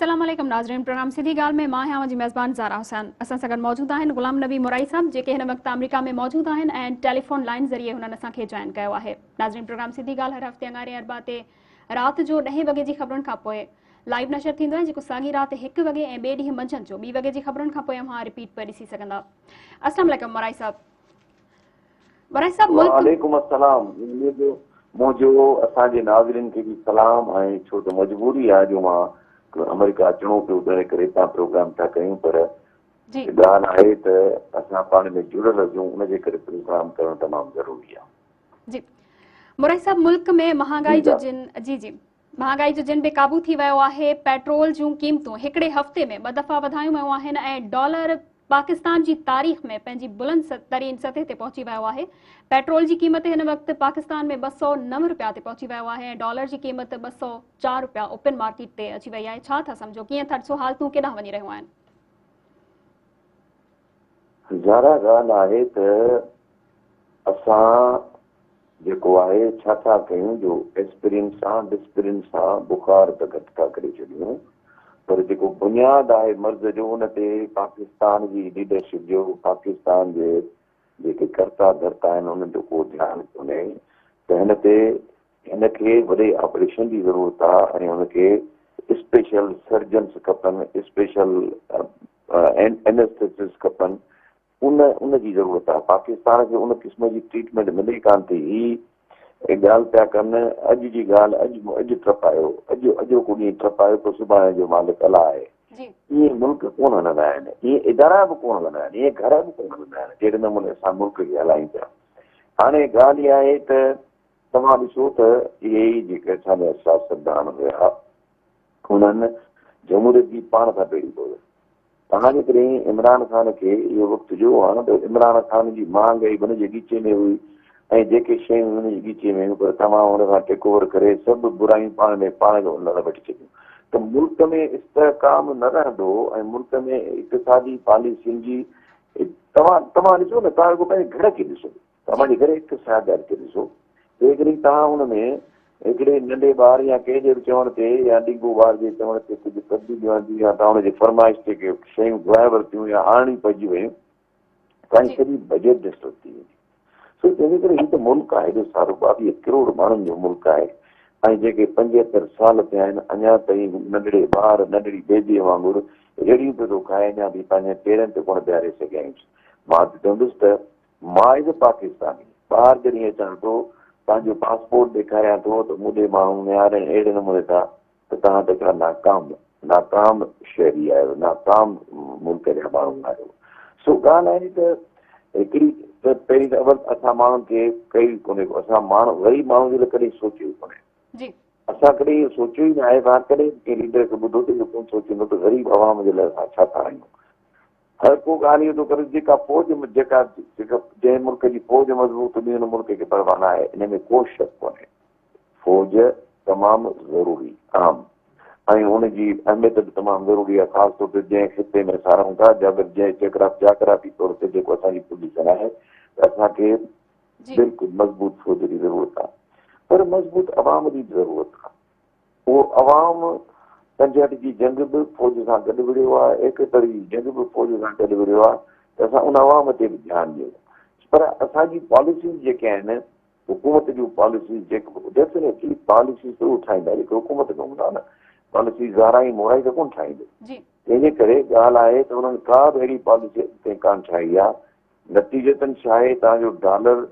अस्सलाम वालेकुम नाज़रीन, प्रोग्राम सिधी ॻाल्हि में मां आहियां जी मेज़बान ज़ारा हुसैन। असां सां गॾु मौजूद आहिनि गुलाम नबी मुराई साहब, जेके हिन वक़्तु अमेरिका में मौजूद आहिनि ऐं टेलीफोन लाइन ज़रिए हुननि असांखे जॉइन कयो आहे। नाज़रीन, प्रोग्राम सिधी ॻाल्हि हर हफ़्ते अंगारे अरबा ते राति जो 10 वॻे जी ख़बरुनि खां पोइ लाइव नशर थींदो आहे, जेको साॻी राति 1 वॻे ऐं ॿिए ॾींहुं मंझंदि जो 2 वॻे जी ख़बरुनि खां पोइ अव्हां रिपीट पे ॾिसी सघंदा। अस्सलाम वालेकुम मुराई साहब। मुराई साहब, वालेकुम अस्सलाम। मुझो असांजे नाज़रीन खे भी सलाम है, छो तो मजबूरी है जो मां अमेरिका अचणो पियो, तंहिं करे तव्हां प्रोग्राम था कयूं, पर ॻाल्हि आहे त असां पाण में जुड़ियल हुजूं, उनजे करे प्रोग्राम करणु तमामु ज़रूरी आहे। जी मुराई साहब, मुल्क में महांगाई जो महांगाई जो जिन बेकाबू थी वियो आहे। पेट्रोल जूं क़ीमतूं हिकिड़े हफ़्ते में 2 दफ़ा वधायूं वियूं आहिनि ऐं डॉलर पाकिस्तान जी तारीख़ में पंहिंजी बुलंद तरीन सतह ते पहुची वियो आहे। पेट्रोल जी क़ीमत हिन वक़्तु पाकिस्तान में 209 रुपया ते पहुची वियो आहे ऐं डॉलर जी क़ीमत 204 रुपया ओपन मार्केट ते अची वई आहे। छा था सम्झो, कीअं था हालतूं केॾांहुं वञी रहियूं आहिनि? ज़ारा ॻाल्हि आहे त असां जेको आहे छा था कयूं, जो एस्पिरिन सां डिस्पिरिन सां बुखार त घटि था करे छॾियूं, पर जेको बुनियाद आहे मर्ज़ जो, उन ते पाकिस्तान जी लीडरशिप जो, पाकिस्तान जे जेके कर्ता धर्ता आहिनि, उन्हनि जो को ध्यानु कोन्हे त हिनखे वॾे ऑपरेशन जी ज़रूरत आहे ऐं हुनखे स्पेशल सर्जन्स खपनि, स्पेशल एनेस्थेसिस्ट खपनि, उन जी ज़रूरत आहे। पाकिस्तान खे उन क़िस्म जी ट्रीटमेंट मिले कान थी। ही ॻाल्हि पिया कनि, अॼु जी ॻाल्हि अॼु टपायो, अॼोको ॾींहुं टपायो पोइ सुभाणे जो मालिक अला आहे। इहे मुल्क कोन हलंदा आहिनि, इहे इदारा बि कोन हलंदा आहिनि, इहे घर बि कोन हलंदा आहिनि जहिड़े नमूने असां मुल्क खे हलायूं पिया। हाणे ॻाल्हि इहा आहे त तव्हां ॾिसो त इहे ई जेके असांजा सियासतदान हुया, उन्हनि जमहूरियत जी पाण सां बेड़ी पयो। तव्हांजे करे इमरान ख़ान खे इहो वक़्तु जो आहे त इमरान ख़ान जी महांगाई हुनजे गीचे में हुई ऐं जेके शयूं हुनजे गीचे में हुयूं, पर तव्हां हुन खां टेक ओवर करे सभु बुरायूं पाण खे उन वठी छॾियूं त मुल्क में इस्तेहकाम न रहंदो ऐं मुल्क में इक़्तिसादी पॉलिसियुनि जी तव्हां ॾिसो न, तव्हां रुॻो पंहिंजे घर खे ॾिसो, तव्हांजे घर इक़्तिसादात खे ॾिसो। जेकॾहिं तव्हां हुन में हिकिड़े नंढे ॿार या कंहिंजे बि चवण ते या ॾिघो ॿार जे चवण ते कुझु तब्दीली आंदी या तव्हां हुनजी फरमाइश ते के शयूं घुराए वरितियूं या आणियूं पइजी वियूं, तव्हांजी सॼी बजट डिस्टर्ब थी वेंदी। सो तंहिंजे करे हीउ त मुल्क आहे, हेॾो सारो 22 करोड़ माण्हुनि जो मुल्क आहे ऐं जेके 75 साल थिया आहिनि, अञा ताईं नंढड़े ॿार नंढड़ी बेबीअ वांगुरु रेड़ियूं पियो थो खाए, अञा बि पंहिंजे पेरनि ते कोन बीहारे सघियसि। मां त चवंदुसि त मां इज़ पाकिस्तानी, ॿार जॾहिं अचनि थो पंहिंजो पासपोर्ट ॾेखारियां थो त मुंहिंजे माण्हू निहारनि अहिड़े नमूने था त तव्हां त हिकिड़ा नाकाम शहरी आहियो, नाकाम मुल्क जा माण्हू आहियो। सो ॻाल्हि आहे त हिकिड़ी त पहिरीं त अवल असां माण्हुनि खे कई कोन्हे, असां माण्हू ग़रीब माण्हू जे लाइ कॾहिं सोचियो ई कोन्हे। असां कॾहिं इहो सोचियो ई न आहे, तव्हां कॾहिं कंहिं लीडर खे ॿुधो त इहो कोन सोचींदो त ग़रीब आवाम जे लाइ असां छा था आहियूं। हर को ॻाल्हि इहो थो करे, जेका जंहिं मुल्क जी फ़ौज मज़बूत हूंदी हुन मुल्क खे परवाह न आहे, इन में को शक कोन्हे। फ़ौज तमामु ज़रूरी आम ऐं हुनजी अहमियत बि तमामु ज़रूरी आहे, ख़ासि तौर ते जंहिं ख़िते में असां रहूं था, जाग्राफी तौर ते जेको असांजी पोज़ीशन आहे त असांखे बिल्कुलु मज़बूत फ़ौज जी ज़रूरत आहे, पर मज़बूत अवाम जी ज़रूरत आहे। उहो अवाम 65 जी जंग बि फ़ौज सां गॾु विढ़ियो आहे, 71 जी जंग बि फ़ौज सां गॾु विढ़ियो आहे, त असां उन अवाम ते बि ध्यानु ॾियूं। पर असांजी पॉलिसीज़ जेके आहिनि, हुकूमत जूं पॉलिसीज़ जेके डेफिनेटली पॉलिसीज़ त उहो ठाहींदा, जेके हुकूमत कयूं था न, पॉलिसी ज़ारा ई मोराई त कोन ठाहींदो। तंहिंजे करे ॻाल्हि आहे त हुननि का बि अहिड़ी पॉलिसी कंहिं कान ठाही आहे। नतीजतन छा आहे, तव्हांजो डॉलर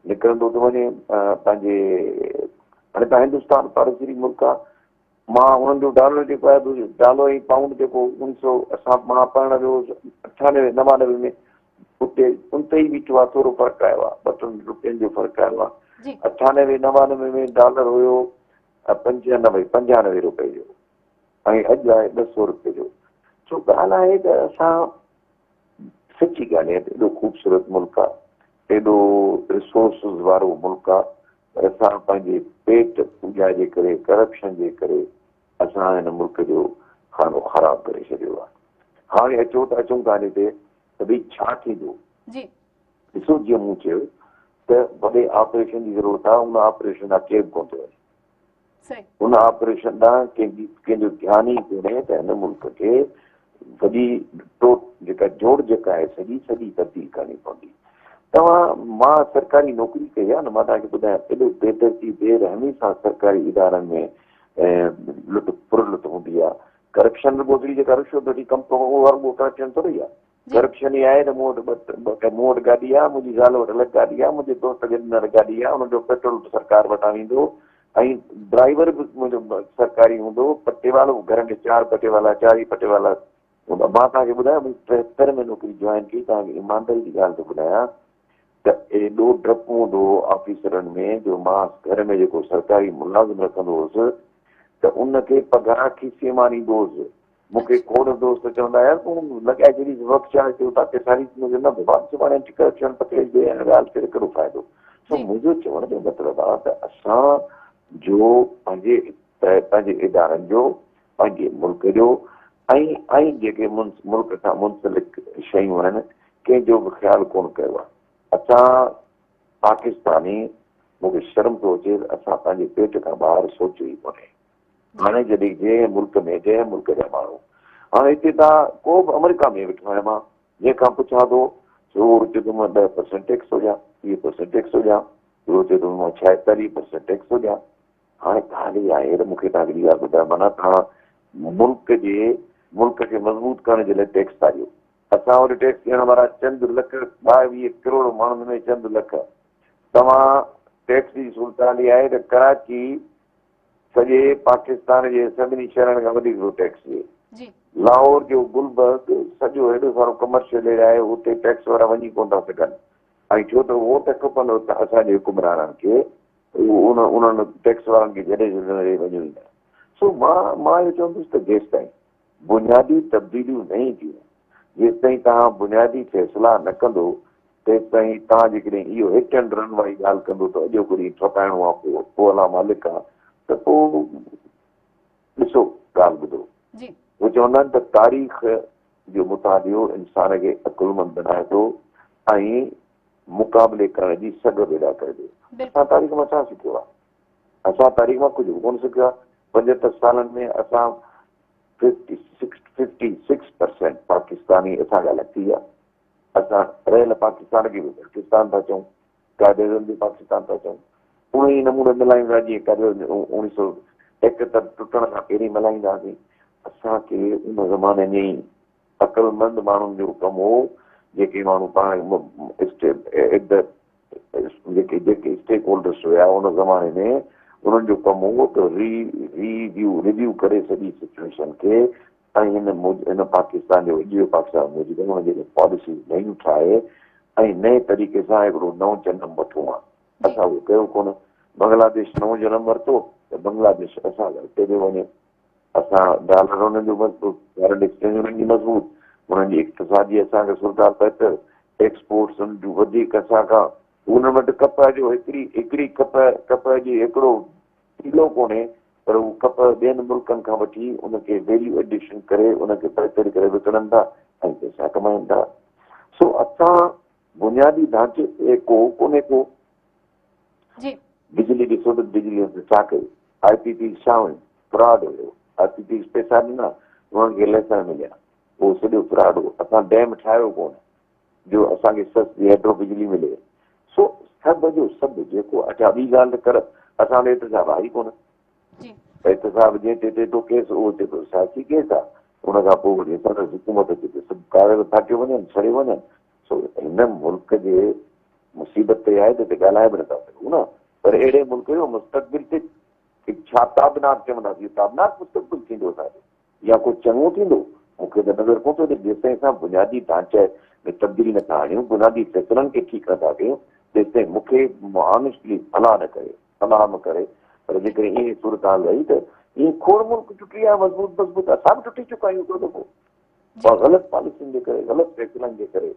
निकिरंदो थो वञे पंहिंजे, हाणे तव्हां हिंदुस्तान पाड़ोसी मुल्क आहे, मां हुननि जो डॉलर जेको आहे, डॉलर ऐं पाउंड जेको 1900 असां मां पढ़ण जो 98 99 में उते ई बीठो आहे, थोरो फ़र्क़ु आयो आहे, 2-3 रुपयनि जो फ़र्क़ु आयो आहे। 98 99 में डॉलर हुयो 95 रुपए जो ऐं अॼु आहे 200 रुपए जो। सो ॻाल्हि आहे त असां सची ॻाल्हि आहे, एॾो ख़ूबसूरत मुल्क आहे, एॾो रिसोर्सिस वारो मुल्क आहे, पर असां पंहिंजे पेट पूॼा जे करे, करप्शन जे करे असां हिन मुल्क जो खानो ख़राबु करे छॾियो आहे। हाणे अचूं कान्हे ते त भई छा थींदो। ॾिसो, जीअं मूं चयो त वॾे ऑपरेशन जी ज़रूरत आहे, उन ऑपरेशन आहे केर कोन थो वञे। सही उन ऑपरेशन ॾांहुं कंहिंजो ध्यान ई कोन्हे त हिन मुल्क खे वॾी जेका जोड़ जेका आहे सॼी तब्दील करणी पवंदी। मां सरकारी नौकिरी कई आहे न, मां तव्हांखे ॿुधायां एॾो बेदर्दी बेरहमी सां सरकारी इदारनि में लुट हूंदी आहे। करप्शन रिपोर्टरी जेका रिश्वत वठी कमु करणो उहो हर करप्शन थोरी आहे। करप्शन ई आहे त मूं वटि गाॾी आहे, मुंहिंजी ज़ाल वटि अलॻि गाॾी आहे, मुंहिंजे दोस्त खे ॾिनल गाॾी आहे, हुनजो पेट्रोल सरकार वटां वेंदो ऐं ड्राइवर बि मुंहिंजो सरकारी हूंदो। पटे वालो घर में 4 पटे वाला 4 ई पटे वाला हूंदा। मां तव्हांखे ॿुधायां 73 में नौकिरी जॉइन कई। तव्हांखे ईमानदारी जी ॻाल्हि थो ॿुधायां त एॾो डपु हूंदो ऑफिसरनि में जो मां घर में जेको सरकारी मुलाज़िम रखंदो हुउसि त उनखे पघार खीसे मां ॾींदो हुउसि। मूंखे खोड़ दोस्त चवंदा यार तूं लॻाए छॾी वक़्तु छा थियो तव्हां पेसारी न भॻवान सुभाणे करप्शन पकड़े ॾे ॻाल्हि करे कहिड़ो फ़ाइदो। मुंहिंजो चवण जो मतिलबु आहे त असां जो पंहिंजे इदारनि जो पंहिंजे मुल्क जो ऐं जेके मुल्क सां मुंसलिक शयूं आहिनि कंहिंजो बि ख़्यालु कोन कयो आहे। असां पाकिस्तानी, मूंखे शर्म थो अचे असां पंहिंजे पेट खां ॿाहिरि सोचियो ई कोन्हे। हाणे जॾहिं जंहिं मुल्क जा माण्हू हाणे हिते तव्हां को बि अमेरिका में वेठो आहियां मां, जंहिंखां पुछां थो उहो चए थो मां 10% टैक्स हुजां, 20% टैक्स हुजां, उहो चए थो मां 46% टैक्स हुजां। हाणे ॻाल्हि इहा आहे त मूंखे तव्हांखे ॻाल्हि ॿुधायो, माना तव्हां मुल्क खे मज़बूत करण जे लाइ टैक्स था ॾियो। असां वटि टैक्स ॾियण वारा चंद लख 22 करोड़ माण्हुनि में चंद लख। तव्हां टैक्स जी सूरत इहा आहे त कराची सॼे पाकिस्तान जे सभिनी शहरनि खां वधीक टैक्स ॾिए। लाहौर जो गुलबर्ग सॼो हेॾो सारो कमर्शियल एरिया आहे, उते टैक्स वारा वञी कोन था सघनि। ऐं छो त वोट खपंदो असांजे हुकुमराननि खे, उन्हनि टैक्स वारनि खे जॾहिं वञूं ई न। सो मां इहो चवंदुसि त जेसि ताईं बुनियादी तब्दीलियूं न ईंदियूं, जेसि ताईं तव्हां बुनियादी फ़ैसिला न कंदो तेसि ताईं तव्हां जेकॾहिं इहो हिट एंड रन वारी ॻाल्हि कंदो त अॼो को ॾींहुं ठकाइणो आहे पोइ अला मालिक आहे त पोइ ॾिसो ॻाल्हि ॿुधो। उहे चवंदा आहिनि त तारीख़ जो मुतालियो इंसान खे अकुलमंद बनाए थो ऐं मुक़ाबले करण जी सघ पैदा करे थो। असां तारीख़ मां छा सिखियो आहे? असां तारीख़ मां कुझु कोन सिखियो आहे। 75 सालनि में असां 56% पाकिस्तानी असां ॻाल्हि थी आहे। असां रहियल पाकिस्तान खे बि पाकिस्तान था चऊं, काइदे बि पाकिस्तान था चऊं। उहे ई नमूने मिलायूं था जीअं काइदे 1971 टुटण खां पहिरीं मिलाईंदासीं। असांखे उन ज़माने में ई अकुलमंद माण्हुनि जो कमु हो, जेके माण्हू पाण जेके स्टेक होल्डर्स हुया उन ज़माने में उन्हनि जो कमु हो त रिव्यू करे सॼी सिचुएशन खे ऐं हिन पाकिस्तान जो अॼु पाकिस्तान मूजिबि हुन जेके पॉलिसीज़ नयूं ठाहे ऐं नए तरीक़े सां हिकिड़ो नओं जनम वठो आहे। असां उहो कयो कोन। बांग्लादेश नओं जनम वरितो त बांग्लादेश असां अॻिते पियो वञे। असां डॉलर हुननि जो मज़बूत, फॉरेन एक्सचेंज हुननि जी मज़बूत, हुननि जी इक़्तिसादी असांखे सुरताल बहितर, एक्सपोर्ट्स हुननि जूं वधीक असांखां। हुन वटि कपह जो हिकिड़ी कपह जी हिकिड़ो किलो कोन्हे, पर उहो कपह ॿियनि मुल्कनि खां वठी उनखे वैल्यू एडिशन करे उनखे बहितर करे विकिणनि था ऐं पैसा कमाइनि था। सो असां बुनियादी ढांचे ते कोन्हे को। बिजली ॾिसो त बिजली छा कयो? IPP छा हुयो? फ्रॉड हुयो। IPP पैसा ॾिना, उन्हनि खे लाइसेंस मिलिया, उहो सॼो फ्रॉड हो। असां डैम ठाहियो कोन जो असांखे सस्ती हेतिरो बिजली मिले। सो सभु जो सभु जेको अच्छा ॿी ॻाल्हि त कर असां वटि एतिसाब आहे ई कोन। एतिसाब जीअं चए थो केस उहो चए थो सियासी केस आहे। उन खां पोइ वरी असां हुकूमत अचे थी सभु कागज़ फाटियो वञनि, सड़े वञनि। सो हिन मुल्क जे मुसीबत ते आहे त ॻाल्हाए बि नथा सघूं न। पर अहिड़े मुल्क जो मुस्तक़बिल ते छा ताबनाक चवंदासीं, ताबनाक मुस्तक़बिल थींदो असांजो या को चङो थींदो? मूंखे त नज़र कोन थो अचे। जेसिताईं असां बुनियादी ढांचे में तब्दीली नथा आणियूं, बुनियादी फ़ैसिलनि खे ठीकु नथा कयूं, तेसिताईं मूंखे ऑनेस्टली भला न करे। पर जेकॾहिं ईअं सूरत हाल रही त ईअं खोड़ मुल्क टुटी आहे मज़बूत। असां बि टुटी चुका आहियूं हिकिड़ो दफ़ो ग़लति पॉलिसियुनि जे करे, ग़लति फ़ैसिलनि जे करे।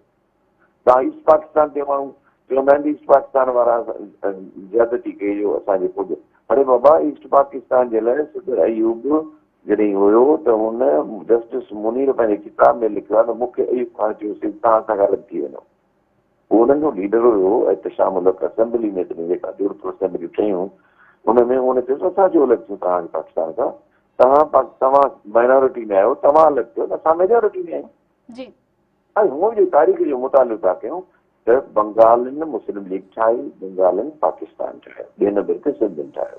तव्हां ईस्ट पाकिस्तान ते माण्हू चवंदा आहिनि ईस्ट पाकिस्तान वारा ज्यादती कई जो असांजे पुॼ। अरे बाबा ईस्ट पाकिस्तान जे लाइ सदर अयूब जॾहिं हुयो त हुन जस्टिस मुनीर पंहिंजे किताब में लिखियो आहे त मूंखे अयूब खान चयोसीं तव्हां सां ग़लति थी वेंदो। उहो हुननि जो लीडर हुयो एहतशाम मुल्क असेंबली में जेका ज़रूरत असेंबलियूं ठहियूं उनमें उन चयो असांजो अलॻि थियो तव्हांजे पाकिस्तान खां, तव्हां माइनॉरिटी में आहियो, तव्हां अलॻि थियो, असां मेजोरिटी में आहियूं। जी ऐं हूअं जो तारीख़ जो मुतालो था कयूं त बंगालनि मुस्लिम लीग ठाही, बंगालनि पाकिस्तान ठाहियो, ॿिए नंबर ते सिंधियुनि ठाहियो।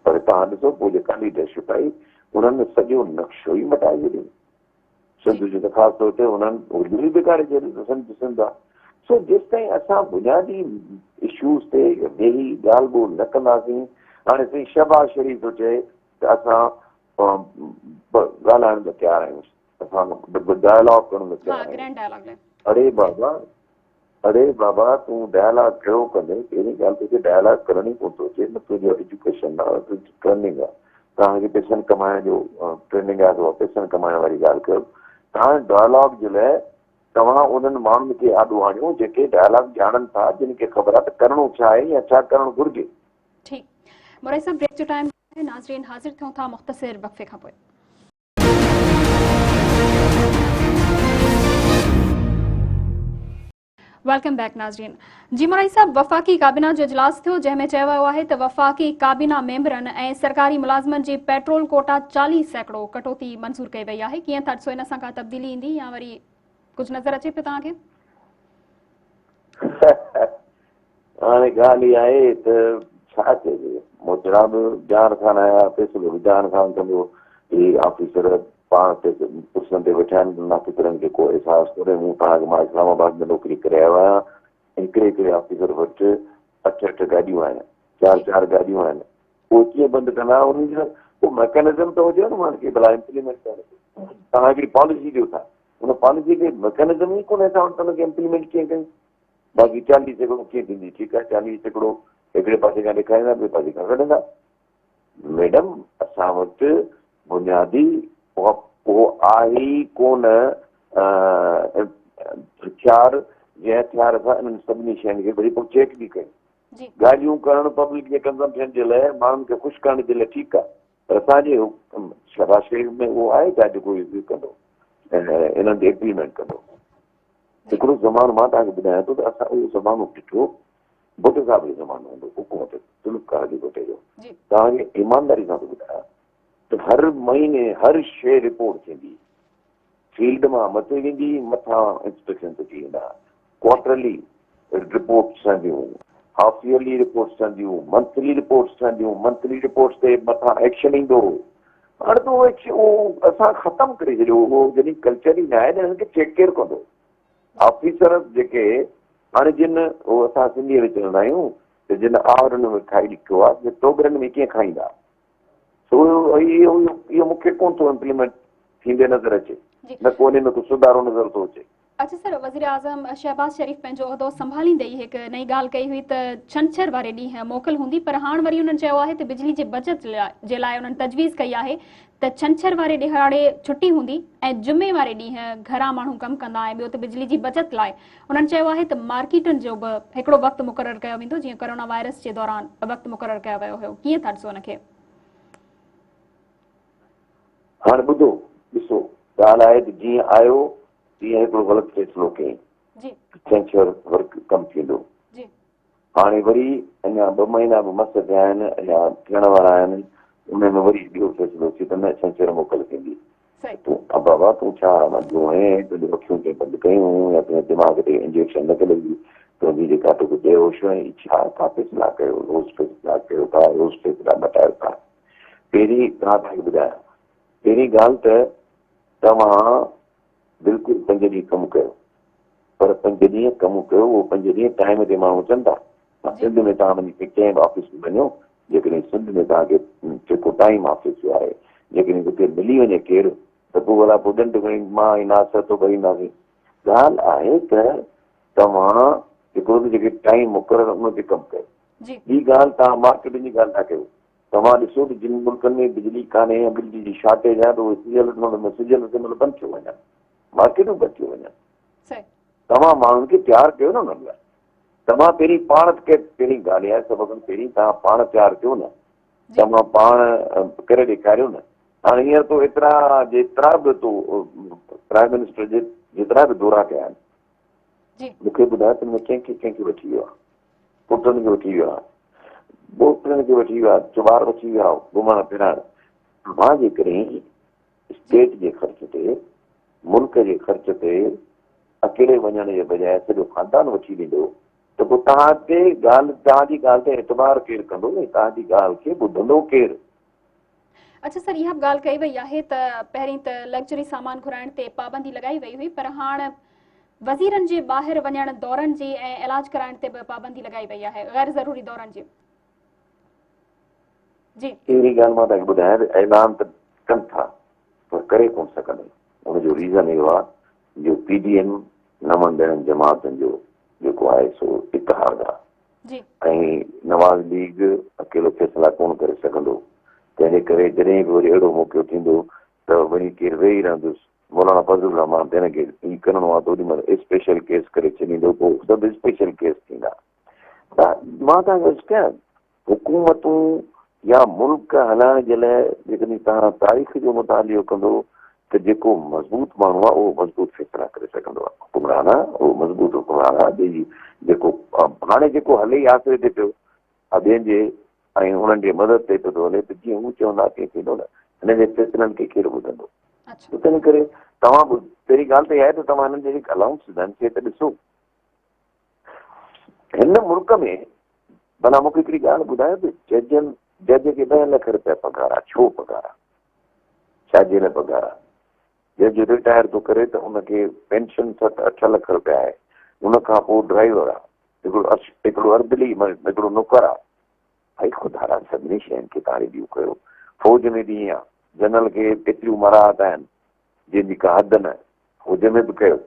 पर तव्हां ॾिसो पोइ जेका लीडरशिप आई उन्हनि सॼो नक्शो ई मटाए छॾियो। सिंध जो त ख़ासि तौर ते उन्हनि उर्दू ई बिगाड़े छॾियो त सिंध आहे। सो जेसि ताईं असां बुनियादी इशूज़ ते वेही ॻाल्हि ॿोल न कंदासीं, हाणे साईं शहबाज़ शरीफ़ थो चए त असां ॻाल्हाइण लाइ तयारु आहियूं, असां डायलॉग करण लाइ तयारु आहियूं। ग्रैंड डायलॉग में अरे बाबा तूं डायलॉग कहिड़ो कंदे, पहिरीं ॻाल्हि तोखे डायलॉग करण ई कोन थो अचे न, तुंहिंजो एजुकेशन आहे, तुंहिंजी ट्रेनिंग आहे, तव्हांखे पैसनि कमाइण जो ट्रेनिंग आहे, त पैसनि कमाइण वारी ॻाल्हि कयो। तव्हां डायलॉग जे लाइ तव्हां उन्हनि माण्हुनि खे आॾो आणियो जेके डायलॉग ॼाणनि था, जिन खे ख़बर आहे त करिणो छा आहे या छा करणु घुरिजे। ठीकु मुरई साहब, ब्रेक जो टाइम है, नाज़रीन हाज़िर थियूं था मुख़्तसिर वक़फ़े खां पोइ। वेलकम बैक नाज़रीन। जी मुरई साहब, वफ़ाक़ी काबिना जो इजलास थियो जंहिंमें चयो वियो आहे त वफ़ाक़ी काबिना मेंबरनि ऐं सरकारी मुलाज़िमनि जे पेट्रोल कोटा 40% कटौती मंज़ूर कई वई आहे। कीअं था ॾिसो, इन सां का तब्दीली ईंदी या वरी कुझु नज़र अचे पियो तव्हांखे? हाणे ॻाल्हि इहा आहे त छा चइजे, मोचड़ा बि ध्यानु खान आया, फ़ैसिलो बि ध्यानु खान कंदो, ही ऑफिसर पाण ते कुर्सियुनि ते वेठा आहिनि, नाफ़िकरनि खे को अहसासु कोन्हे। मूं तव्हांखे मां इस्लामाबाद में नौकिरी करे आयो आहियां, हिकिड़े ऑफिसर वटि 8 गाॾियूं आहिनि, 4 गाॾियूं आहिनि। उहो कीअं बंदि कंदा, उन्हनि जो को मैकेनिज़म त हुजे न माण्हू खे भला इम्प्लीमेंट करे। तव्हां हिकिड़ी पॉलिसी ॾियो था, उन पॉलिसी खे मैकेनिज़म ई कोन्हे, तव्हां वटि हुनखे इम्प्लीमेंट कीअं कयूं? बाक़ी 40% कीअं थींदी, ठीकु आहे, 40% हिकिड़े पासे खां ॾेखारींदा, ॿिए पासे खां कढंदा। मैडम असां वटि बुनियादी उहो आहे ई कोन हथियार, जंहिं हथियार सां इन्हनि सभिनी शयुनि खे वरी पोइ चेक बि कयूं। गाॾियूं करणु पब्लिक जे कंज़म्पशन जे लाइ, माण्हुनि खे ख़ुशि करण जे लाइ ठीकु आहे, पर असांजे शहबाज़ शरीफ़ में उहो आहे छा जेको इहो कंदो ऐं इन्हनि खे इम्प्लीमेंट कंदो? हिकिड़ो ज़मानो मां तव्हांखे ॿुधायां थो त असां उहो ज़मानो ॾिठो, भुट साहिब जो ज़मानो हूंदो, हुकूमत जुल्फ़कार जी भुटे जो। तव्हांखे ईमानदारी सां थो ॿुधायां त हर महीने हर शइ रिपोर्ट थींदी, फील्ड मां मथे वेंदी, मथां इंस्पेक्शन ते थी वेंदा, क्वार्टरली रिपोर्ट्स ठहंदियूं, हाफ ईयरली रिपोर्ट्स ठहंदियूं, मंथली रिपोर्ट्स ठहंदियूं, मंथली रिपोर्ट्स ते मथां एक्शन ईंदो। हाणे त उहो असां ख़तमु करे छॾियो, उहो जॾहिं कल्चर ई न आहे न, हिनखे चेक केरु कंदो? ऑफिसर जेके हाणे जिन उहो असां सिंधीअ में चवंदा आहियूं त जिन आवरनि में खाई ॾिठो आहे, टोकरनि में कीअं खाईंदा, सो इहो मूंखे कोन थो इम्प्लीमेंट थींदे नज़र अचे, न कोन्हे में कुझु सुधारो नज़र थो अचे। अच्छा सर, वज़ीर आज़म शहबाज़ शरीफ़ पंहिंजो उहिदो संभालींदे ई हिकु नई ॻाल्हि कई हुई त छंछरु वारे ॾींहुं मोकल हूंदी, पर हाणे वरी उन्हनि चयो आहे त बिजली जे बचत जे लाइ उन्हनि तजवीज़ कई आहे त छंछरु वारे ॾिहाड़े छुटी हूंदी ऐं जुमे वारे ॾींहुं घरां माण्हू कमु कंदा ऐं ॿियो त बिजली जी बचत लाइ उन्हनि चयो आहे त मार्केटनि जो बि हिकिड़ो वक़्तु मुक़ररु कयो वेंदो, जीअं कोरोना वायरस जे दौरान वक़्तु मुक़ररु कयो वियो हुयो। कीअं था ॾिसो हुनखे? हाणे ॿुधो ॾिसो, ॻाल्हि आहे त जीअं आयो तीअं हिकिड़ो ग़लति फ़ैसिलो कयईं, छंछरु वर्क कमु थींदो। हाणे वरी अञा 2 महीना बि मस थिया आहिनि, अञा थियण वारा आहिनि, उनमें वरी ॿियो फ़ैसिलो थी त न छंछरु मोकल थींदी। तूं बाबा तूं छा मजो आहे, तुंहिंजो अखियूं खे बंदि कयूं या तुंहिंजे दिमाग़ ते इंजेक्शन न लॻी, तुंहिंजी जेका तोखे बेहोश आई, छा था फ़ैसिला कयो, रोज़ फ़ैसिला कयो था, रोज़ फ़ैसिला मटायो था। पहिरीं तव्हांखे ॿुधायां, पहिरीं ॻाल्हि त तव्हां बिल्कुलु 5 ॾींहं कमु कयो, पर 5 ॾींहं कमु कयो, उहो 5 ॾींहं टाइम ते माण्हू अचनि था। सिंध में तव्हां वञी कंहिं बि ऑफिस में वञो, जेकॾहिं सिंध में तव्हांखे जेको टाइम ऑफिस जो आहे, जेकॾहिं हुते मिली वञे केरु त पोइ भला पोइ ॾंड खणी मां ईंदासीं तो भरींदासीं। ॻाल्हि आहे त तव्हां हिकिड़ो त जेके टाइम मुक़ररु उन ते कमु कयो। ॿी ॻाल्हि, तव्हां मार्केटिंग जी ॻाल्हि था कयो, तव्हां ॾिसो त जिन मुल्कनि में बिजली कान्हे या बिजली जी शॉर्टेज आहे त उहे सिजल ते मतलब बंदि थियो वञनि, मार्केटूं बंदि थियो वञनि। तव्हां माण्हुनि खे तयारु कयो न उन्हनि लाइ। तव्हां पहिरीं पाण खे, पहिरीं ॻाल्हि आहे सभ खां पहिरीं तव्हां पाण तयारु कयो न, तव्हां पाण करे ॾेखारियो न। हाणे हींअर तो जेतिरा बि तो प्राइम मिनिस्टर जे जेतिरा बि दौरा कया आहिनि, मूंखे ॿुधाए त कंहिंखे वठी वियो आहे, पुटनि खे वठी वियो आहे, बोतलनि खे वठी विया, चुबार वठी विया घुमण फिरण। मां जे करे स्टेट जे ख़र्च ते, मुल्क जे ख़र्च ते अकेले वञण जे बजाए सॼो खानदान वठी वेंदो त पोइ तव्हांजी ॻाल्हि ते एतबार केरु कंदो न? तव्हांजी ॻाल्हि खे ॿुधंदो केरु? अच्छा सर, इहा ॻाल्हि कई वई आहे त पहिरीं त लग्जरी सामान घुराइण ते पाबंदी लॻाई वई हुई, पर हाणे वज़ीरनि जे ॿाहिरि वञण दौरनि जी ऐं इलाज कराइण ते बि पाबंदी लॻाई वई आहे, गैर ज़रूरी दौरनि जी। जी अहिड़ी ॻाल्हि मां तव्हांखे ॿुधायां, ऐलान त कनि था पर करे कोन सघंदा। हुनजो रीज़न इहो आहे जो PDM नवनि ॾहनि जमातनि जो जेको आहे सो इतिहाद आहे, जी ऐं नवाज़ लीग अकेलो फ़ैसिला कोन करे सघंदो। तंहिंजे करे जॾहिं बि वरी अहिड़ो मौक़ो थींदो त वरी केरु वेही रहंदुसि, मौलाना फज़लुर रहमान जन खे ई करिणो आहे त ओॾीमहिल स्पेशल केस करे छॾींदो, पोइ सभु स्पेशल केस थींदा। त मां तव्हांखे अर्ज़ु कयां, हुकूमतूं या मुल्क हलाइण जे लाइ जेकॾहिं तव्हां तारीख़ जो मुतालियो कंदो त जेको मज़बूत माण्हू आहे उहो मज़बूत फ़ैसिला करे सघंदो आहे। हुकुमरान आहे उहो मज़बूत हुकुमरान आहे जेको हाणे जेको हले ई आसिरे ते पियो ॿियनि जे ऐं हुननि जे मदद ते पियो थो हले, त जीअं हू चवंदा तीअं थींदो न। हिन जे फ़ैसिलनि खे केरु ॿुधंदो? अच्छा तंहिं करे तव्हां पहिरीं ॻाल्हि त इहा आहे त तव्हां हिननि जे जेके अलाउंस आहिनि खे त ॾिसो। हिन मुल्क में भला मूंखे हिकिड़ी ॻाल्हि ॿुधायो त जज खे 10 लख रुपया पघार आहे। छो पघार आहे? छाजे लाइ पघार आहे? जज रिटायर थो करे त उनखे पेंशन 7-8 लख रुपया आहे। उन खां पोइ ड्राइवर आहे, हिकिड़ो अर्दली हिकिड़ो नौकर आहे। भाई ख़ुदा रा सभिनी शयुनि खे तव्हां रिव्यू कयो। फौज में बि ईअं आहे, जनरल खे केतिरियूं मराहत आहिनि जंहिंजी का हद न, फौज में बि कयो।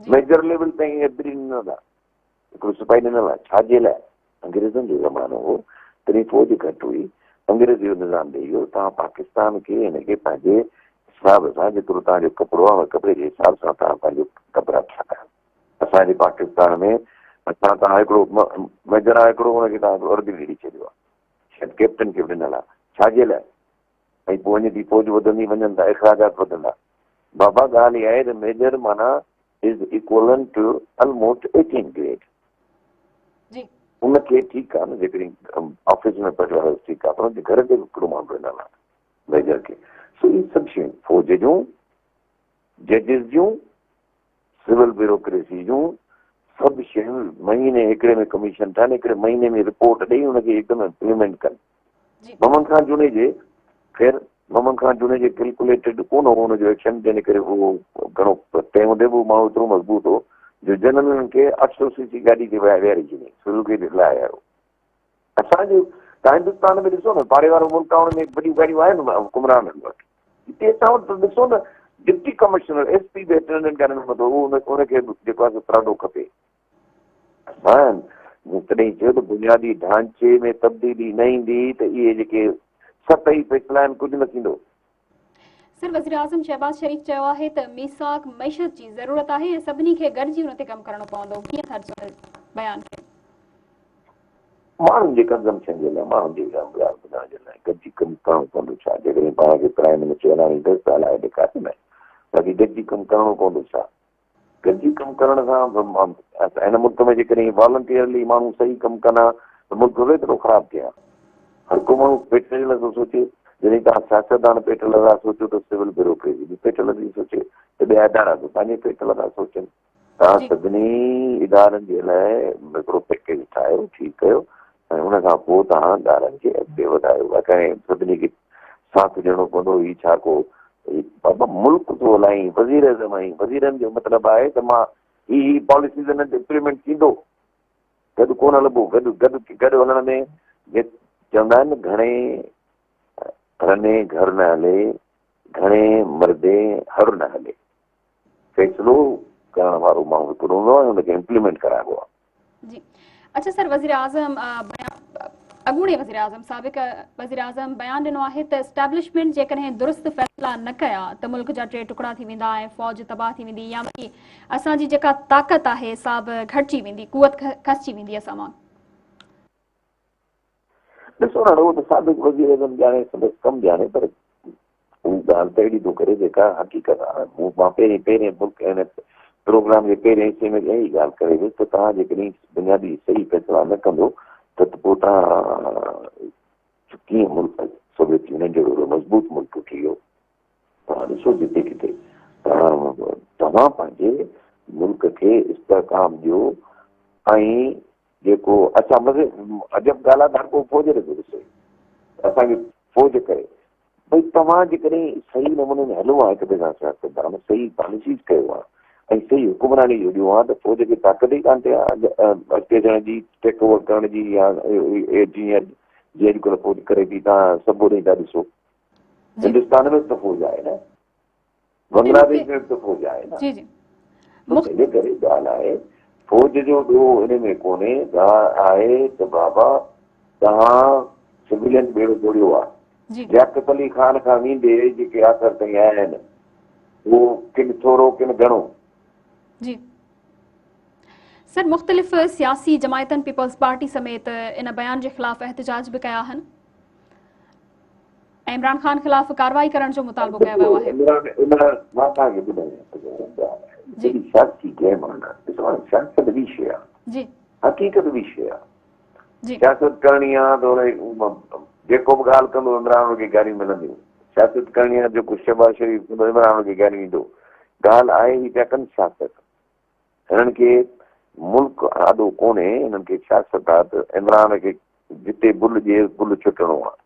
मेजर लेवल ताईं अर्दली ॾिनल आहे, हिकिड़ो सिपाही ॾिनल आहे। छाजे लाइ? अंग्रेज़नि जो ज़मानो हो, तॾहिं फौज घटि हुई, अंग्रेज़ जो निज़ाम ॾेई वियो। तव्हां पाकिस्तान खे हिनखे पंहिंजे हिसाब सां, जेतिरो तव्हांजो कपिड़ो आहे कपिड़े जे हिसाब सां तव्हां पंहिंजो कपिड़ा ठाहिया। असांजे पाकिस्तान में असां तव्हां हिकिड़ो मेजर आहे, हिकिड़ो हुनखे तव्हां अर्दली ॾेई छॾियो आहे, शायदि कैप्टन खे बि ॾिनल आहे। छाजे लाइ? ऐं पोइ वञे थी फौज वधंदी वञनि था, इख़राजात वधंदा। बाबा ॻाल्हि इहा आहे त मेजर माना is equal to almost 18 grade. उनखे ठीकु आहे न, जेकॾहिं ऑफिस में पढ़ियो आहे ठीकु आहे, पर हुनजे घर ते हिकिड़ो माण्हू ॾिनल आहे मेजर खे। सो इहे सभु शयूं फौज जूं, जजिस जूं, सिविल ब्यूरोक्रेसी जूं सभु शयूं महीने हिकिड़े में कमीशन ठाहिनि, हिकिड़े महीने में रिपोर्ट ॾेई हुनखे हिकदमि इम्प्लीमेंट कनि। मोहम्मद खान जुने जे कैलकुलेटेड कोन हो हुनजो एक्शन, जंहिं करे उहो घणो तंहिं हूंदे बि माण्हू एतिरो मज़बूत हो जो जनरल खे 800 cc गाॾी ते विहारे छॾी, सुज़ुकी ते लाहे आयो। असांजो तव्हां हिंदुस्तान में ॾिसो न, पाड़े वारो मुल्क आहे, हुन में वॾियूं गाॾियूं आहिनि हुकुमराननि वटि। हिते असां वटि ॾिसो न, डिप्टी कमिश्नर SP बि अटेंडेंट करण में थो, उनखे जेको आहे पराडो खपे। असां तॾहिं चयो त बुनियादी ढांचे में तब्दीली न ईंदी त इहे जेके 7 ई फ़ैसिला आहिनि कुझु न थींदो। सर, वज़ीर आज़म शहबाज शरीफ़ चयो आहे त मीसाक मईशत जी ज़रूरत आहे ऐं सभिनी खे गॾिजी हुन ते कमु करणो पवंदो। कीअं था ॾिसो बयान खे? माण्हुनि जे कंज़म्पशन जे लाइ, माण्हुनि जे ॿुधाइण जे लाइ गॾिजी कमु करणो पवंदो। छा जेकॾहिं पाण खे प्राइम मिनिस्टर हलाइणी अथसि त हलाए ॾेखारे न, बाक़ी गॾिजी कमु करणो पवंदो। छा गॾिजी कमु करण सां हिन मुल्क में जेकॾहिं वॉलंटियरली माण्हू सही कमु कंदा त मुल्क एतिरो ख़राबु थिए हा। हर को माण्हू पेट जे लाइ थो सोचे। जॾहिं तव्हां सियासतदान पेट लाइ सोचो त सिविल ब्यूरोक्रेसी बि पेट लाइ सोचे, त ॿिया इदारा बि पंहिंजे पेट लाइ सोचनि। तव्हां सभिनी इदारनि जे लाइ हिकिड़ो पैकेज ठाहियो, ठीकु कयो, ऐं हुन खां पोइ तव्हां ॻाल्हियुनि खे अॻिते वधायो। ऐं सभिनी खे साथ ॾियणो पवंदो। ही छा को बाबा मुल्क थो हलाई, वज़ीर आज़म आई, वज़ीरनि जो मतिलबु आहे त मां ही पॉलिसीज़ हिन ते इम्प्लीमेंट थींदो, गॾु कोन हलबो। गॾु हलण में चवंदा आहिनि घणे रने घर न हले, घणे मर्दे हर न हले। फ़ैसिलो करण वारो माण्हू हिकिड़ो हूंदो आहे, हुनखे इम्प्लीमेंट कराइबो आहे। जी अच्छा सर, वज़ीर आज़म अॻूणे वज़ीर आज़म साबिक़ वज़ीर आज़म बयानु ॾिनो आहे त एस्टेब्लिशमेंट जेकॾहिं दुरुस्त फ़ैसिला न कया त मुल्क जा 3 टुकड़ा थी वेंदा ऐं फ़ौज तबाह थी वेंदी, या वरी असांजी जेका ताक़त आहे सा बि घटिजी वेंदी, कुवत खसिजी वेंदी असां मां। ॾिसो न, उहो त साबिक़ वज़ीर आज़म ॼाणे, संदसि कमु ॼाणे, पर हू ॻाल्हि त अहिड़ी थो करे जेका हक़ीक़त आहे। मां पहिरें मुल्क हिन प्रोग्राम जे पहिरें हिसे में इहा ई ॻाल्हि करे वियुसि त तव्हां जेकॾहिं बुनियादी सही फ़ैसिला न कंदो त पोइ तव्हां कीअं मुल्क सोवियत यूनियन जहिड़ो मज़बूत मुल्क थी वियो। तव्हां ॾिसो जिते किथे तव्हां पंहिंजे मुल्क खे इस्तेहकाम ॾियो ऐं जेको असां मज़े अजब ॻाल्हि आहे, हर को फ़ौज खे ॾिसे असांखे फ़ौज करे भई तव्हां जेकॾहिं सही नमूने में हलो आहे हिक ॿिए सां सियासतदान सही पॉलिसीज़ कयो आहे ऐं सही हुकुमरानी जो ॾियो आहे त फ़ौज खे ताक़त ई कान थिए अॻिते थियण जी, टेक ओवर करण जी, या जीअं अॼुकल्ह फ़ौज करे थी। तव्हां सभु ॾेई था ॾिसो, हिंदुस्तान में त फ़ौज आहे न, बांग्लादेश में त फ़ौज आहे न। इन करे ॻाल्हि आहे फ़ौज जो ॾोह हिन में कोन्हे, ॻाल्हि आहे त बाबा तव्हां सिविलियन ॿेड़ो जोड़ियो आहे। लियाकत अली ख़ान खां वेंदे जेके आख़िर ताईं आया आहिनि उहो किन थोरो किन घणो। जी सर, मुख़्तलिफ़ सियासी जमायतन पीपल्स पार्टी समेत इन बयान के खिलाफ एहतजाज भी कया आहिनि। इमरान खान खिलाफ कार्रवाई करण जो मुतालबो कयो वियो आहे। मां तव्हांखे ॿुधायां सियासी गेम आहे न, सियासत ॿी शइ आहे, हक़ीक़त ॿी शइ आहे। सियासत करणी आहे त हुन जेको बि ॻाल्हि कंदो इमरान खे गारियूं मिलंदियूं। सियासत करणी आहे जेको शहबाज़ शरीफ़ कंदो इमरान खे गारियूं ईंदो। ॻाल्हि आहे ही पिया कनि सियासत। हिननि खे मुल्क आॾो कोन्हे, हिननि खे सियासत आहे त इमरान खे जिते बुल ॾिए बुल छुटणो आहे।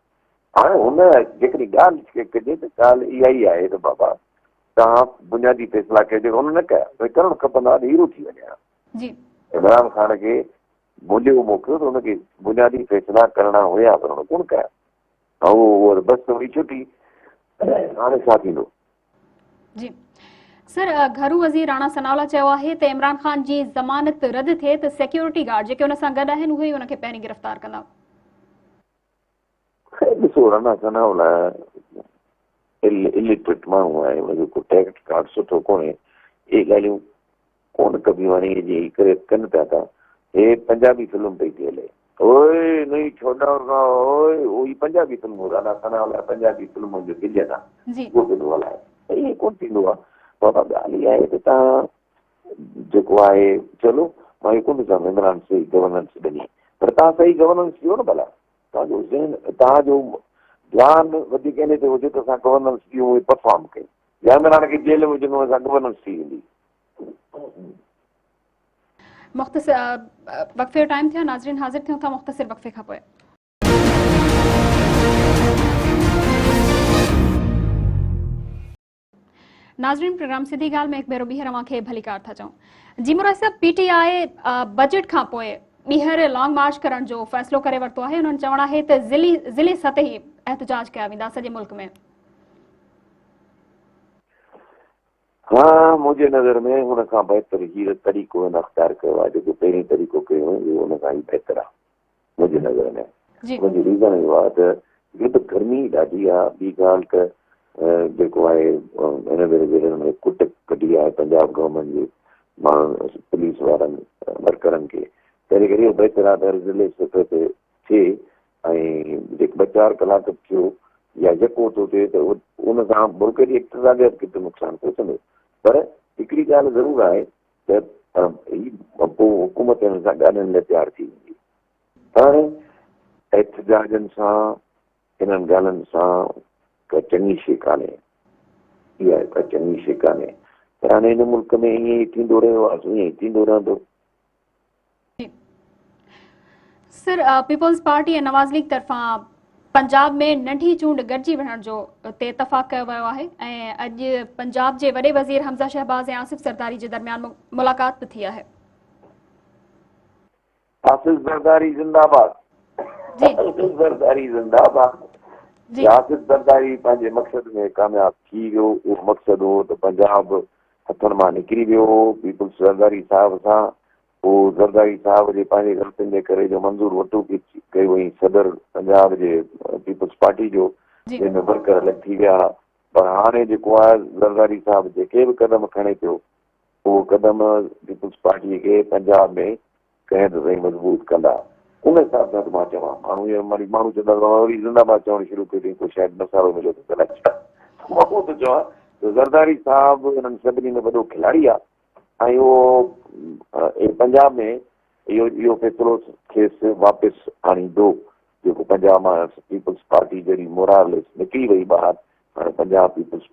हाणे हुन जेकॾहिं ॻाल्हि कजे त ॻाल्हि इहा ई आहे त बाबा तव्हां बुनियादी फ़ैसिला कयो जेको हुन न कया, भई करणु खपंदा त हीरो थी वञे हा। इमरान खान खे मोलियो मोकिलियो त हुनखे बुनियादी फ़ैसिला करणा हुया पर हुन कोन कया ऐं उहो बसि वरी छुटी। हाणे छा थींदो? जी सर, घरू वज़ीर राणा सनावला चयो आहे त इमरान खान जी ज़मानत रद्द थिए त सिक्योरिटी गार्ड जेके हुन सां गॾु आहिनि उहे ई हुनखे पहिरीं गिरफ़्तार कंदा। ॾिसो, राणा सनावला इलिटरेट माण्हू आहे, हुनजो को टैक्ट कार्ड सुठो कोन्हे, इहे ॻाल्हियूं कोन कबियूं आहिनि जे करे कनि पिया था। हे पंजाबी फिल्म पई थी हले, ओए नहीं छोड़ा ओए, उहो पंजाबी फिल्मूं राणा सनावला पंजाबी फिल्मुनि जो गिजन आहे, उहो पियो हलाए। इहे कोन थींदो आहे बाबा। ॻाल्हि इहा आहे त तव्हां जेको आहे चलो मां इहो कोन चवां इमरान सही गवर्नेंस ॾिनी, पर तव्हां सही गवर्नेंस ॾियो न भला। तव्हांजो ज़हन तव्हांजो ध्यानु वधीक इन ते हुजे त असां गवर्नेंस ॾियूं, उहे परफॉर्म कयूं, या इमरान खे जेल में विझूं असां गवर्नेंस थी वेंदी। मुख़्तसिर वक़्फ़े जो टाइम थियो, नाज़रीन हाज़िर थियूं था मुख़्तसिर वक़्फ़े खां पोइ। नाज़रीन, प्रोग्राम सिधी ॻाल्हि में हिकु भेरो ॿीहर अव्हांखे भली कार था चऊं। जी मुराद साहब, पीटीआई बजट खां पोइ ॿीहर लॉन्ग मार्च करण जो फ़ैसिलो करे वरितो आहे। उन्हनि चवणु आहे त ज़िले सतही एहतजाज कया वेंदा सॼे मुल्क में। हाँ, मुंहिंजे नज़र में हुन खां बहितर हीअ तरीक़ो हिन अख़्तियार कयो आहे जेको पहिरीं तरीक़ो कयो उहो हुन खां ई बहितर आहे मुंहिंजे नज़र में। मुंहिंजी रीज़न इहो आहे त हिकु त गर्मी ॾाढी आहे, ॿी ॻाल्हि त जेको आहे हिन भेरे में कुट कढी आहे पंजाब गवर्नमेंट जे माण्हुनि पुलिस वारनि वर्करनि खे, तंहिं करे इहो बहितर आहे त ज़िले सतह ते थिए ऐं जेको 2-4 कलाक थियो या यको थो थिए त उन सां मुल्क जी इक़्तिसादियत खे त नुक़सानु पहुचंदो। पर हिकिड़ी ॻाल्हि ज़रूरु आहे त पोइ हुकूमत हिन सां ॻाल्हाइण लाइ तयारु थी वेंदी। हाणे एहतजाजनि सां हिननि ॻाल्हियुनि सां का चङी शइ कान्हे, इहा का चङी शइ कान्हे। पर हाणे हिन मुल्क में ईअं ई थींदो रहियो आहे, ईअं ई थींदो रहंदो। सर, पीपल्स पार्टी ऐं नवाज़ लीग तरफ़ां पंजाब में नंढी चूंड गॾिजी विढ़ण जो ते इतफ़ाक़ कयो वियो आहे ऐं अॼु पंजाब जे वॾे वज़ीर हमज़ा शहबाज़ ऐं आसिफ ज़रदारी जे दरमियान मुलाक़ात बि थी आहे। आसिफ ज़रदारी जिंदाबाद, आसिफ ज़रदारी जिंदाबाद। आसिफ ज़रदारी पंहिंजे मक़सद में कामयाब थी वियो। उहो मक़सदु हो त पंजाब हथनि मां निकिरी वियो। पीपल्स ज़रदारी साहिब सां पोइ ज़रदारी साहिब जे पंहिंजे ग़लतियुनि जे करे जो मंज़ूर वठो कयो हुई सदर पंजाब जे पीपल्स पार्टी जो, जंहिंमें वर्कर अलॻि थी विया। पर हाणे जेको आहे ज़रदारी साहिब जेके बि क़दम खणे पियो उहो क़दम पीपल्स पार्टीअ खे पंजाब में कंहिं त ताईं मज़बूत कंदा। उन हिसाब सां त मां चवां माण्हू चवंदा वरी ज़िंदाबाद चवणु शुरू कयो पोइ शायदि मसालो मिलियो त मां उहो त चवां त ज़रदारी साहिब हिननि सभिनी में वॾो खिलाड़ी आहे ऐं उहो पंजाब में इहो फ़ैसिलो खेसि वापसि आणींदो जेको पंजाब मां पीपल्स पार्टी जहिड़ी मोरालेस निकिरी वई ॿाहिरि हाणे पंजाब पीपल्स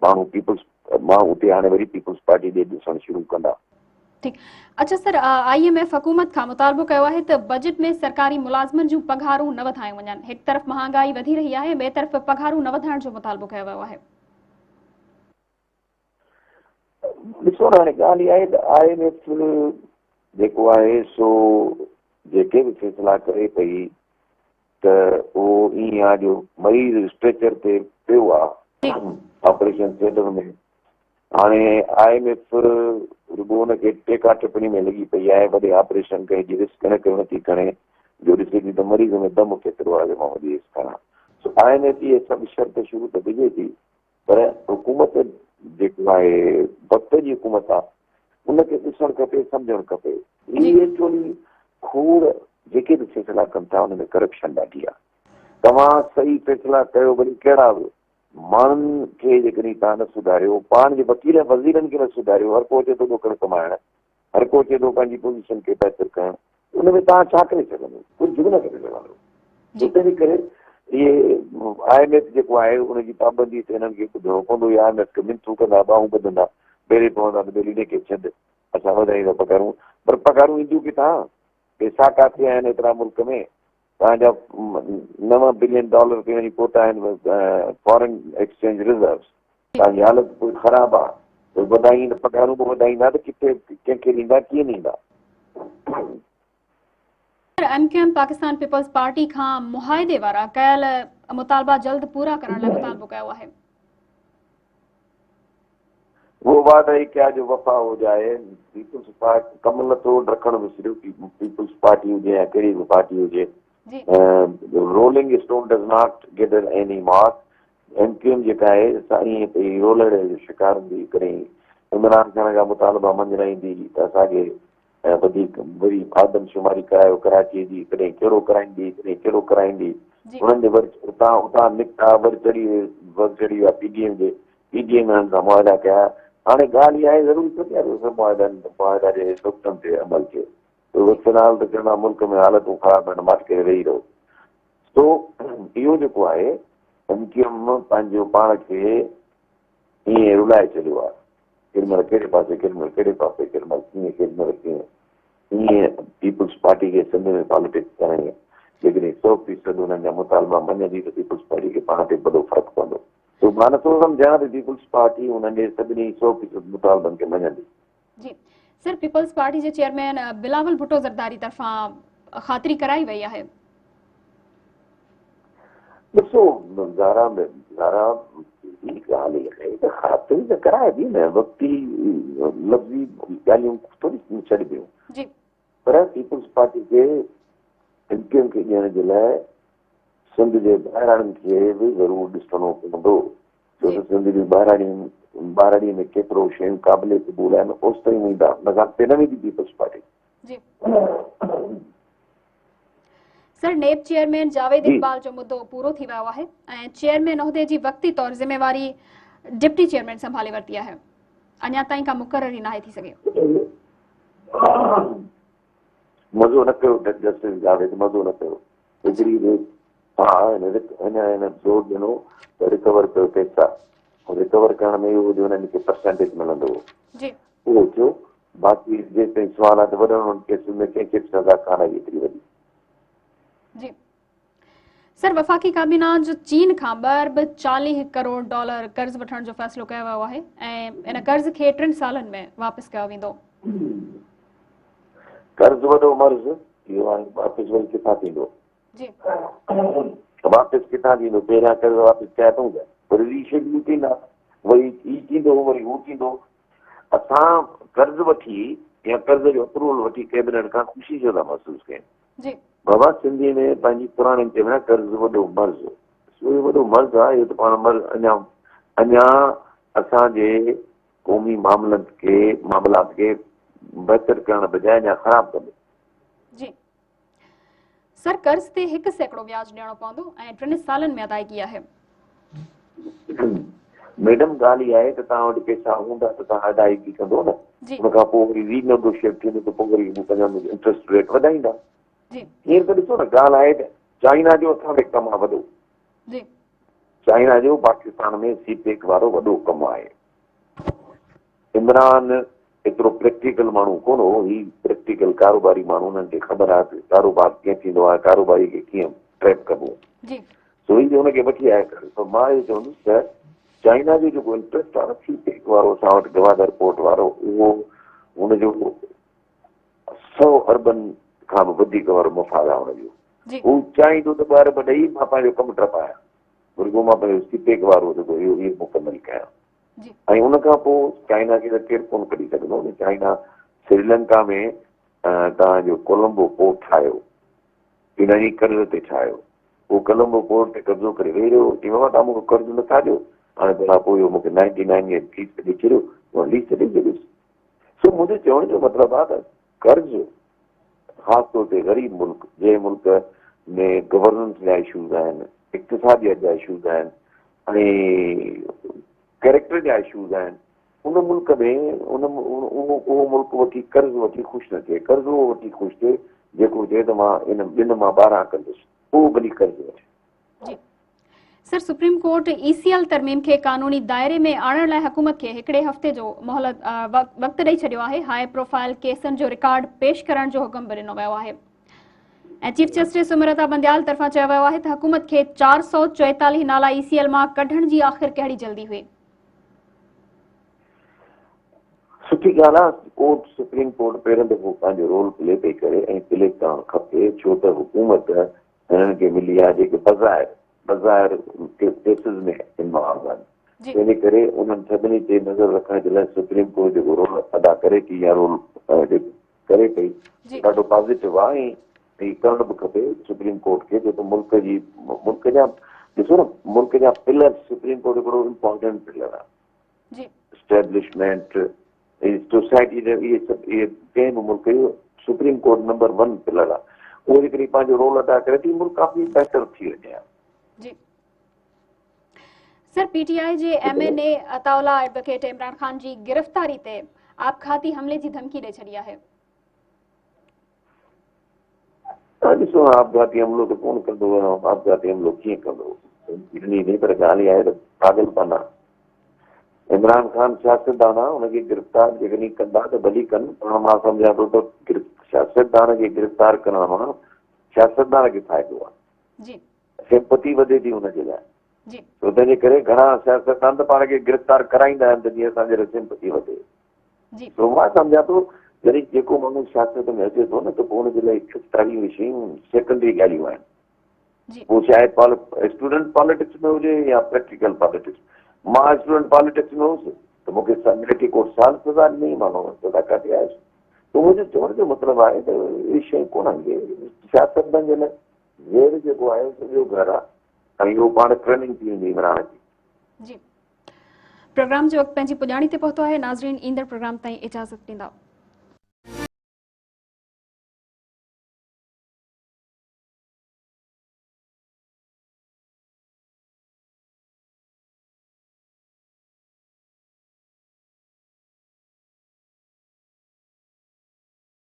माण्हू पीपल्स मां उते हाणे वरी पीपल्स पार्टी ॾे ॾिसणु शुरू कंदा। ठीक। अच्छा सर, IMF हुकूमत खां मुतालबो कयो आहे त बजट में सरकारी मुलाज़िमनि जूं पघारूं न वधायूं वञनि। हिकु तरफ़ महांगाई वधी रही आहे, ॿिए तरफ़ पघारूं न वधाइण जो मुतालबो कयो वियो आहे। ॾिसो न हाणे ॻाल्हि इहा आहे त IMF जेको आहे सो जेके बि फ़ैसिला करे पई त उहो ईअं आहे जो मरीज़ स्ट्रेचर ते पियो आहे ऑपरेशन थिएटर में। हाणे IMF रुॻो हुनखे टेका टिप्पणी में लॻी पई आहे, वॾे ऑपरेशन कई जी रिस्क न कयो नथी खणे जो ॾिसे थी त मरीज़ में दम केतिरो आहे मां वॾी रिस्क खणां। सो IMF इहे सभु शर्त शुरू त विझे थी, पर हुकूमत जेको आहे वक़्त जी हुकूमत आहे उनखे ॾिसणु खपे, सम्झणु खपे। इहे एक्चुअली खोड़ जेके बि फ़ैसिला कनि था हुन में करप्शन ॾाढी आहे। तव्हां सही फ़ैसिला कयो वरी कहिड़ा बि माण्हुनि खे जेकॾहिं तव्हां न सुधारियो, पाण जे वकील वज़ीरनि खे न सुधारियो, हर को अचे थो ॾोकड़ कमाइण, हर को अचे थो पंहिंजी पोज़ीशन खे बहितर करणु, उन में तव्हां छा करे सघंदो? कुझु बि न करे सघंदो। तंहिं करे इहे IMF जेको आहे उनजी पाबंदी ते हिननि खे ॿुधणो पवंदो। IMF खे मिनथूं कंदा, ॿाहूं ॿधंदा, ॿेड़े पवंदा त ॿेड़ी खे छॾ असां वधाईंदा पघारूं, पर पघारूं ईंदियूं किथां? पैसा किथे आहिनि एतिरा मुल्क में? तव्हांजा $9 बिलियन ते वञी पहुता आहिनि फॉरेन एक्सचेंज रिजर्व्स। तव्हांजी हालत कोई ख़राबु आहे, वधाई पघारूं बि वधाईंदा त किथे कंहिंखे ॾींदा, कीअं ॾींदा? MQM पाकिस्तान पीपल्स पार्टी खां मुआहदे वारा कयल मुतालबा जल्द पूरा करण लाइ मुतालबो कयो आहे। वो वादा ही क्या जो वफ़ा हो जाए। पीपल्स पार्टी कमल नथो रखणु विसरियो, पीपल्स पार्टी हुजे या कहिड़ी बि पार्टी हुजे, rolling stone does not get any mark. MQM जेका आहे ईअं पई रोलड़ जो शिकार हूंदी करे इमरान खान जा मुतालबा मंझराईंदी त असांखे वधीक वरी आदमशुमारी करायो कराची जी, कॾहिं कहिड़ो कराईंदी कॾहिं कहिड़ो कराईंदी। उन्हनि जे वरी उतां निकिता वरी चढ़ी विया PDM जे, PDM हिननि सां मुआदा कया। हाणे ॻाल्हि इहा आहे ज़रूरी थो थिए मुआदा जे नुक़्तनि ते अमल थिए, फिलहाल त चवंदा मुल्क में हालतूं ख़राबु आहिनि, मट करे वेही रहो। सो इहो जेको आहे MQM पंहिंजो पाण खे ईअं रुलाए छॾियो आहे, केॾी महिल कहिड़े पासे, केॾी महिल कहिड़े पासे, केॾी महिल कीअं, केॾी महिल कीअं। ईअं पीपल्स पार्टी खे सिंध में पॉलिटिक्स करणी आहे। जेकॾहिं 100% हुननि जा मुतालबा मञंदी त पीपल्स पार्टी खे पाण ते वॾो फ़र्क़ु पवंदो। तो मां नथो सम्झां त पीपल्स पार्टी उन्हनि जे सभिनी 100% मुतालबनि खे मञंदी। जी सर, पीपल्स पार्टी जे चेयरमैन बिलावल भुट्टो ज़रदारी तरफ़ां ख़ातिरी कराई वई आहे। ॾिसो ज़ारा जी ॻाल्हि आहे त ख़ातिरी त कराए थी न, वक़्ती लफ़्ज़ी ॻाल्हियूं थोरी छॾिबियूं, पर पीपल्स पार्टी खे MQM खे ॾियण जे लाइ सिंध जे ॿाहिराणियुनि खे बि ज़रूरु ॾिसणो पवंदो, छो त सिंध जी ॿाहिराणी में केतिरो शयूं क़ाबिल क़बूल आहिनि, ओसि ताईं ईंदा न अॻिते न वेंदी पीपल्स पार्टी। सर, नेब चेयरमैन जावेद इकबाल जो मुद्दो पूरो थी वियो आहे ऐं चेयरमैन उहिदे जी वक़्ती तौर ज़िम्मेवारी डिप्टी चेयरमैन संभाले वरिती आहे। अञा ताईं का मुक़ररी नाहे थी सघे। मज़ो न कयो जस्टिस जावेद, मज़ो न कयो। हिकिड़ी हिन जोर ॾिनो त रिकवर कयो पैसा, रिकवर करण में इहो हुननि खे परसेंटेज मिलंदो उहो थियो। बाक़ी जेसिताईं सवाल आहे त वॾनि केसुनि में कंहिंखे बि सज़ा कान आई एतिरी वॾी। जी सर, वफ़ाक़ी काबीना जो चीन खां $2 अरब 40 करोड़ कर्ज़ वठण जो फ़ैसिलो कयो वियो आहे ऐं इन कर्ज़ खे 3 सालनि में वापसि कयो वेंदो। कर्ज़ वॾो मर्ज़ इहो हाणे वापसि वरी किथां थींदो? वापसि किथां थींदो? पहिरियां कर्ज़ वापसि कया अथऊं छा? वरी रीशेड्यूल थींदा, वरी ही थींदो, वरी हू थींदो। असां कर्ज़ वठी या कर्ज़ जो अप्रूवल वठी कैबिनेट खां ख़ुशी छो था महसूसु कयूं? बाबा सिंधी में पंहिंजी पुराणी चइबो कर्ज़ वॾो मर्ज़, इहो वॾो मर्ज़ आहे। इहो त पाण मर्ज़ अञा असांजे क़ौमी मामलात खे बहितर करण बजाए अञा ख़राबु कंदो। जी सर, कर्ज़ ते 1% व्याज ॾियणो पवंदो ऐं 3 सालनि में अदायगी आहे। मैडम ॻाल्हि इहा आहे त तव्हां वटि पैसा हूंदा त तव्हां अदायगी कंदो न। जी उन खां पोइ वरी रीनेगोशिएट थींदो त पोइ वरी पंहिंजा इंट्रस्ट रेट वधाईंदा। जी हींअर त ॾिसो न, ॻाल्हि आहे त चाइना जो असां वटि कमु आहे वॾो। जी चाइना जो पाकिस्तान में सीपेक वारो वॾो कमु आहे। इमरान एतिरो प्रैक्टिकल माण्हू कोन हो, ही प्रैक्टिकल कारोबारी माण्हू, उन्हनि खे ख़बर आहे त कारोबार कीअं थींदो आहे, कारोबारी खे कीअं ट्रैप कबो। जी सो ही हुनखे वठी आया करे। त मां इहो चवंदुसि त चाइना जो जेको इंट्रस्ट आहे न सीपेक वारो असां वटि गवादर पोर्ट वारो, उहो हुनजो 100 अरबन खां बि वधीक वारो मफ़ाद आहे हुनजो। जी हू चाहींदो त 2 अरब ॾेई मां पंहिंजो कमु टपायां, वरी पोइ मां पंहिंजो सीपेक वारो जेको इहो मुकमल कयां। जी ऐं उन खां पोइ चाइना खे त केरु कोन कढी सघंदो न। चाइना श्रीलंका में तव्हांजो कोलंबो पोर्ट ठाहियो, इन ई कर्ज़ ते ठाहियो। उहो कोलंबो पोर्ट ते कब्ज़ो करे वेही रहियो, चई बाबा तव्हां मूंखे कर्ज़ु नथा ॾियो, हाणे भला पोइ इहो मूंखे 99 ईयर लीज़ ॾेई छॾियो, उहा लीज़ ॾेई छॾियोसि। सो मुंहिंजे चवण जो मतिलबु आहे त कर्ज़ु ख़ासि तौर ते ग़रीब मुल्क, जंहिं मुल्क में गवर्नेंस जा इशूज़ आहिनि, इक़्तिसादियत जा इशूज़ आहिनि ऐं कैरेक्टर जा इशूज़ आहिनि, उन मुल्क में उहो मुल्क वठी कर्ज़ु वठी ख़ुशि न थिए। कर्ज़ु उहो वठी ख़ुशि थिए जेको चए त मां इन 2 मां 12 कंदुसि, उहो भली कर्ज़ु वठे। जी सर, सुप्रीम कोर्ट ECL तरमीम खे कानूनी दायरे में आणण लाइ हुकूमत खे हिकिड़े हफ़्ते जो मोहलत वक़्तु ॾेई छॾियो आहे। हाई प्रोफाइल केसनि जो रिकॉर्ड पेश करण जो हुकुम बि ॾिनो वियो आहे ऐं चीफ जस्टिस सुमरता बंदयाल तरफ़ां चयो वियो आहे त हुकूमत खे 444 नाला ECL मां कढण जी आख़िर कहिड़ी जल्दी हुई? सुठी ॻाल्हि आहे। कोर्ट, सुप्रीम कोर्ट पहिरियों दफ़ो पंहिंजो रोल प्ले पई करे ऐं प्ले करणु खपे, छो त हुकूमत हिननि खे मिली आहे जेके बज़ाहिर केसिस में इन्वॉल्व आहिनि। जी इन करे उन्हनि सभिनी ते नज़र रखण जे लाइ सुप्रीम कोर्ट जेको रोल अदा करे थी या रोल करे पई, जी ॾाढो पॉज़िटिव आहे ऐं करणु बि खपे सुप्रीम कोर्ट खे, छो त मुल्क जा ॾिसो न, मुल्क जा पिलर, सुप्रीम कोर्ट हिकिड़ो इम्पोर्टेंट पिलर आहे। जी एस्टेब्लिशमेंट सोसाइटी जो इहे सभु, इहे कंहिं बि मुल्क जो सुप्रीम कोर्ट नंबर 1 पिलर आहे। उहो हिकिड़ी पंहिंजो रोल अदा करे थी, मुल्क काफ़ी बहितर थी वञे हा। जी सर, PTI जे MNA अताउल्ला एडवोकेट इमरान खान जी गिरफ़्तारी ते आपघाती हमले जी धमकी ॾेई छॾी आहे। ॾिसो, आपघाती हमलो त कोन कंदो, आपघाती हमलो कीअं कंदो, पर ॻाल्हि इहा आहे त पागलपन आहे। इमरान खान सियासतदान आहे, हुनखे गिरफ़्तार जेकॾहिं कंदा त भली कनि, पर मां सम्झां थो त सियासतदान खे गिरफ़्तार करण मां सियासतदान खे फ़ाइदो आहे, जी सिंपति वधे थी हुनजे लाइ। जी छो तंहिंजे करे घणा सियासतदान त पाण खे गिरफ़्तार कराईंदा आहिनि त जीअं असांजे सिंपति वधे। जी तो मां सम्झां थो जॾहिं जेको माण्हू सियासत में अचे थो न त पोइ हुनजे लाइ गिरफ़्तारी शयूं सेकेंडरी ॻाल्हियूं आहिनि। जी पोइ चाहे स्टूडेंट पॉलिटिक्स में हुजे या प्रैक्टिकल पॉलिटिक्स। मां स्टूडेंट पॉलिटिक्स में हुउसि त मूंखे कोर्ट साल सज़ा ॾिनई, मां सज़ा काटे आयुसि। त मुंहिंजो चवण जो मतिलबु आहे त इहे शयूं कोन आहिनि। सियासतदान जे लाइ ज़ेर जेको आहे सॼो घर आहे ऐं इहो पाण ट्रेनिंग थी वेंदी इमरान जी। जी प्रोग्राम जो वक़्तु पंहिंजी पुॼाणी ते पहुतो आहे। नाज़रीन, ईंदड़ प्रोग्राम ताईं इजाज़त ॾींदा।